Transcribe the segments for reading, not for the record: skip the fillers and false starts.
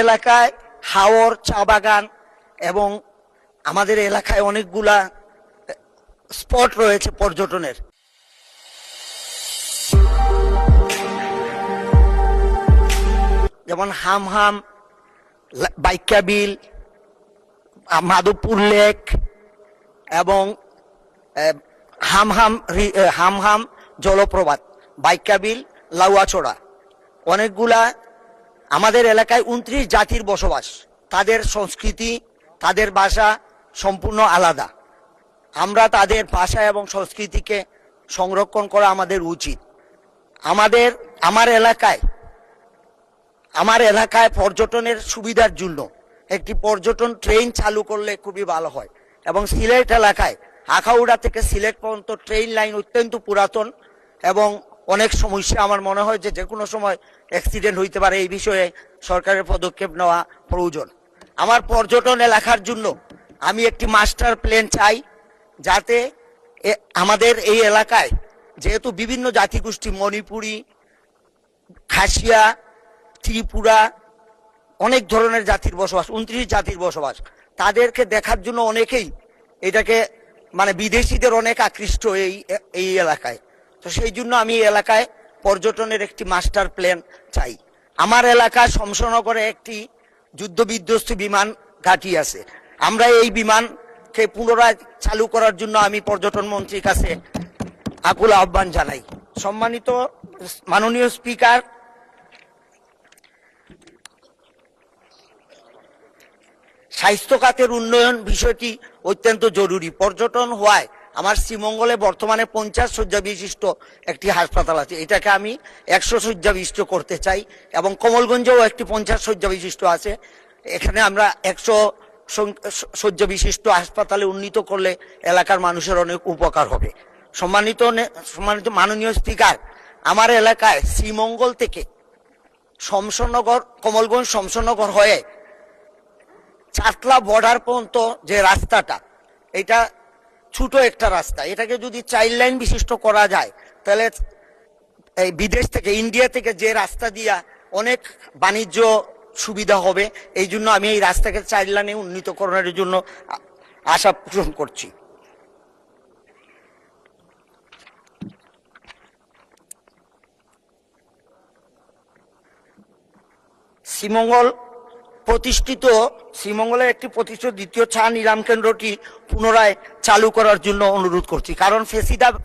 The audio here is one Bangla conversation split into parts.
এলাকায় হাওর, চা বাগান এবং আমাদের এলাকায় অনেকগুলা স্পট রয়েছে পর্যটনের। যেমন হামহাম, বাইকা বিল, মাধবপুর লেক এবং হামহাম জলপ্রপাত, বাইকা বিল, লাউয়াছড়া। অনেকগুলা আমাদের এলাকায় 29 জাতির বসবাস। তাদের সংস্কৃতি, তাদের ভাষা সম্পূর্ণ আলাদা। আমরা তাদের ভাষা এবং সংস্কৃতিকে সংরক্ষণ করা আমাদের উচিত। আমার এলাকায় পর্যটনের সুবিধার জন্য একটি পর্যটন ট্রেন চালু করলে খুবই ভালো হয়। এবং সিলেট এলাকায় আখাউড়া থেকে সিলেট পর্যন্ত ট্রেন লাইন অত্যন্ত পুরাতন এবং অনেক সমস্যা। আমার মনে হয় যে কোনো সময় অ্যাক্সিডেন্ট হইতে পারে। এই বিষয়ে সরকারের পদক্ষেপ নেওয়া প্রয়োজন। আমার পর্যটন এলাকার জন্য আমি একটি মাস্টার প্ল্যান চাই, যাতে আমাদের এই এলাকায় যেহেতু বিভিন্ন জাতিগোষ্ঠী, মণিপুরি, খাসিয়া, ত্রিপুরা, অনেক ধরনের জাতির বসবাস, 29 জাতির বসবাস। তাদেরকে দেখার জন্য অনেকেই এটাকে বিদেশিদের অনেক আকৃষ্ট এই এলাকায়। তো সেই জন্য আমি এই এলাকায় পর্যটনের একটি মাস্টার প্ল্যান চাই। আমার এলাকা শমশনগরে একটি যুদ্ধ বিধ্বস্ত বিমান ঘাঁটি আছে। আমরা এই বিমানকে পুনরায় চালু করার জন্য আমি পর্যটন মন্ত্রীর কাছে আকুল আহ্বান জানাই। সম্মানিত মাননীয় স্পিকার, স্বাস্থ্য খাতের উন্নয়ন বিষয়টি অত্যন্ত জরুরি। পর্যটন হওয়ায় আমার শ্রীমঙ্গলে বর্তমানে 50 শয্যা বিশিষ্ট একটি হাসপাতাল আছে। এটাকে আমি 100 শয্যা বিশিষ্ট করতে চাই। এবং কমলগঞ্জেও একটি 50 শয্যা বিশিষ্ট আছে। এখানে আমরা 100 শয্যা বিশিষ্ট হাসপাতালে উন্নীত করলে এলাকার মানুষের অনেক উপকার হবে। সম্মানিত মাননীয় স্পিকার, আমার এলাকায় শ্রীমঙ্গল থেকে শমশনগর, কমলগঞ্জ শমশনগর হয়ে চাতলা বর্ডার পর্যন্ত যে রাস্তাটা, এটা ছোট একটা রাস্তা। এটাকে যদি 4 লাইন বিশিষ্ট করা যায় তাহলে এই বিদেশ থেকে, ইন্ডিয়া থেকে যে রাস্তা দিয়া অনেক বাণিজ্য সুবিধা হবে। এই জন্য আমি এই রাস্তাকে 4 লাইনে উন্নীতকরণের জন্য আশা পোষণ করছি। শ্রীমঙ্গলের একটি প্রতিষ্ঠিত দ্বিতীয় চা নিলাম কেন্দ্রটি পুনরায় চালু করার জন্য অনুরোধ করছি। কারণ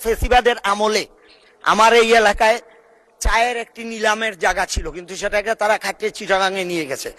ফেসিবাদের আমলে আমার এই এলাকায় চায়ের একটি নিলামের জায়গা ছিল, কিন্তু সেটাকে তারা খাটিয়ে চিটাগাঙে নিয়ে গেছে।